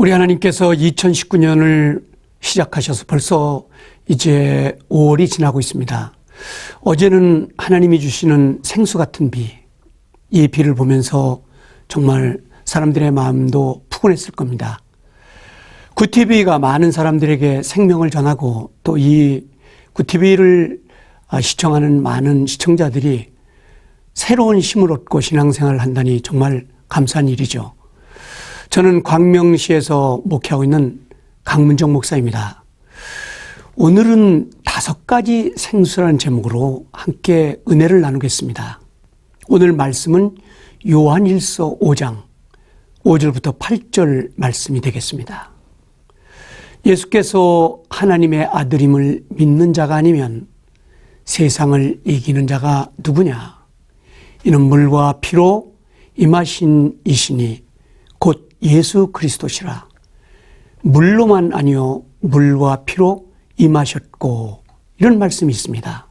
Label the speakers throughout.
Speaker 1: 우리 하나님께서 2019년을 시작하셔서 벌써 이제 5월이 지나고 있습니다. 어제는 하나님이 주시는 생수 같은 비, 이 비를 보면서 정말 사람들의 마음도 푸근했을 겁니다. 굿TV가 많은 사람들에게 생명을 전하고 또 이 굿TV를 시청하는 많은 시청자들이 새로운 힘을 얻고 신앙생활을 한다니 정말 감사한 일이죠. 저는 광명시에서 목회하고 있는 강문정 목사입니다. 오늘은 5가지 생수라는 제목으로 함께 은혜를 나누겠습니다. 오늘 말씀은 요한일서 5장 5절부터 8절 말씀이 되겠습니다. 예수께서 하나님의 아들임을 믿는 자가 아니면 세상을 이기는 자가 누구냐? 이는 물과 피로 임하신 이시니 곧 예수 그리스도시라. 물로만 아니요 물과 피로 임하셨고, 이런 말씀이 있습니다.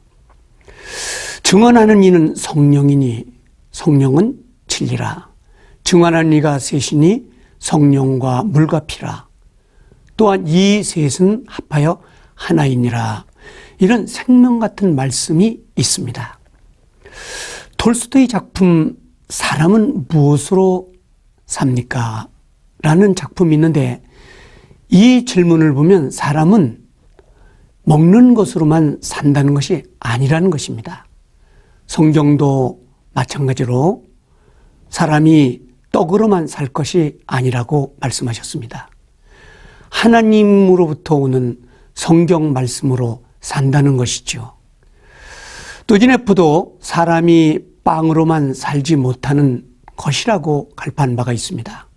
Speaker 1: 증언하는 이는 성령이니 성령은 진리라. 증언하는 이가 셋이니 성령과 물과 피라. 또한 이 셋은 합하여 하나이니라. 이런 생명 같은 말씀이 있습니다. 톨스토이 작품 사람은 무엇으로 삽니까? 라는 작품이 있는데, 이 질문을 보면 사람은 먹는 것으로만 산다는 것이 아니라는 것입니다. 성경도 마찬가지로 사람이 떡으로만 살 것이 아니라고 말씀하셨습니다. 하나님으로부터 오는 성경 말씀으로 산다는 것이죠. 도지네프도 사람이 빵으로만 살지 못하는 것이라고 갈파한 바가 있습니다.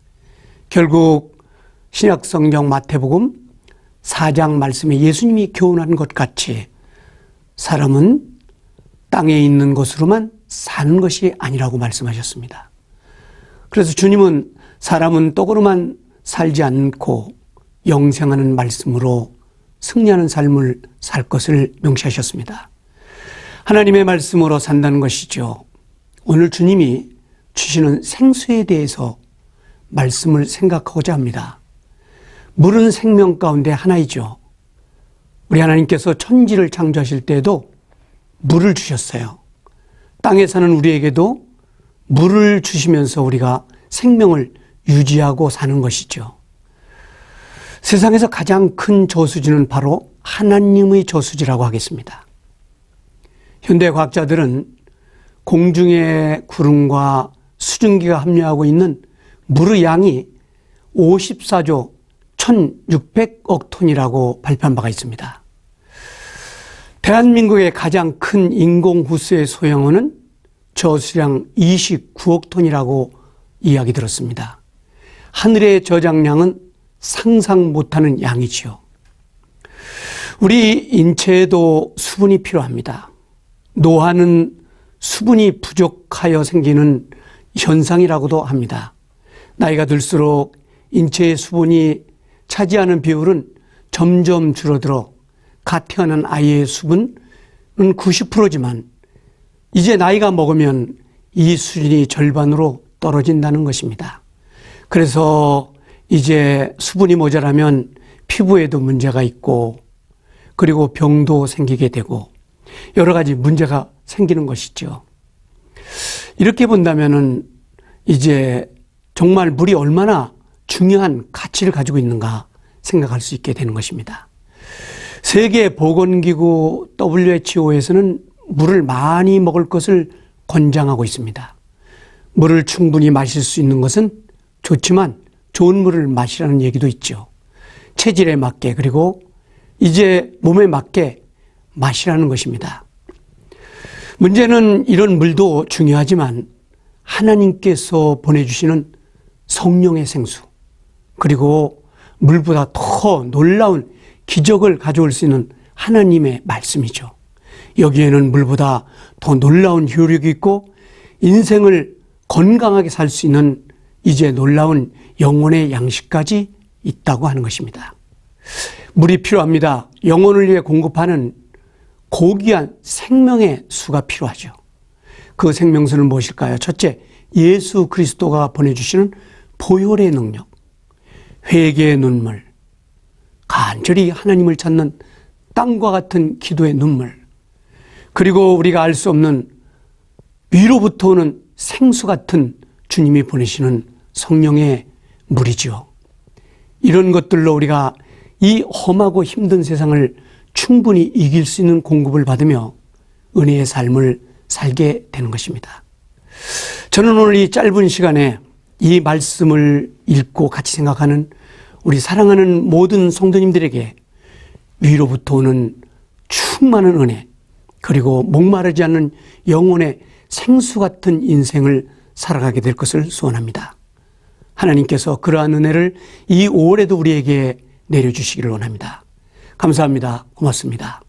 Speaker 1: 결국 신약 성경 마태복음 4장 말씀에 예수님이 교훈한 것 같이 사람은 땅에 있는 것으로만 사는 것이 아니라고 말씀하셨습니다. 그래서 주님은 사람은 떡으로만 살지 않고 영생하는 말씀으로 승리하는 삶을 살 것을 명시하셨습니다. 하나님의 말씀으로 산다는 것이죠. 오늘 주님이 주시는 생수에 대해서 말씀을 생각하고자 합니다. 물은 생명 가운데 하나이죠. 우리 하나님께서 천지를 창조하실 때에도 물을 주셨어요. 땅에 사는 우리에게도 물을 주시면서 우리가 생명을 유지하고 사는 것이죠. 세상에서 가장 큰 저수지는 바로 하나님의 저수지라고 하겠습니다. 현대 과학자들은 공중의 구름과 수증기가 함유하고 있는 물의 양이 54조 1600억 톤이라고 발표한 바가 있습니다. 대한민국의 가장 큰 인공호수의 소형어는 저수량 29억 톤이라고 이야기 들었습니다. 하늘의 저장량은 상상 못하는 양이지요. 우리 인체에도 수분이 필요합니다. 노화는 수분이 부족하여 생기는 현상이라고도 합니다. 나이가 들수록 인체의 수분이 차지하는 비율은 점점 줄어들어 갓 태어난 아이의 수분은 90%지만 이제 나이가 먹으면 이 수준이 절반으로 떨어진다는 것입니다. 그래서 이제 수분이 모자라면 피부에도 문제가 있고, 그리고 병도 생기게 되고 여러 가지 문제가 생기는 것이죠. 이렇게 본다면은 이제 정말 물이 얼마나 중요한 가치를 가지고 있는가 생각할 수 있게 되는 것입니다. 세계보건기구 WHO에서는 물을 많이 먹을 것을 권장하고 있습니다. 물을 충분히 마실 수 있는 것은 좋지만 좋은 물을 마시라는 얘기도 있죠. 체질에 맞게, 그리고 이제 몸에 맞게 마시라는 것입니다. 문제는 이런 물도 중요하지만 하나님께서 보내주시는 성령의 생수, 그리고 물보다 더 놀라운 기적을 가져올 수 있는 하나님의 말씀이죠. 여기에는 물보다 더 놀라운 효력이 있고 인생을 건강하게 살 수 있는 이제 놀라운 영혼의 양식까지 있다고 하는 것입니다. 물이 필요합니다. 영혼을 위해 공급하는 고귀한 생명의 수가 필요하죠. 그 생명수는 무엇일까요? 첫째, 예수 그리스도가 보내주시는 보혈의 능력. 회개의 눈물, 간절히 하나님을 찾는 땅과 같은 기도의 눈물, 그리고 우리가 알 수 없는 위로부터 오는 생수 같은 주님이 보내시는 성령의 물이죠. 이런 것들로 우리가 이 험하고 힘든 세상을 충분히 이길 수 있는 공급을 받으며 은혜의 삶을 살게 되는 것입니다. 저는 오늘 이 짧은 시간에 이 말씀을 읽고 같이 생각하는 우리 사랑하는 모든 성도님들에게 위로부터 오는 충만한 은혜, 그리고 목마르지 않는 영혼의 생수 같은 인생을 살아가게 될 것을 소원합니다. 하나님께서 그러한 은혜를 이 5월에도 우리에게 내려주시기를 원합니다. 감사합니다. 고맙습니다.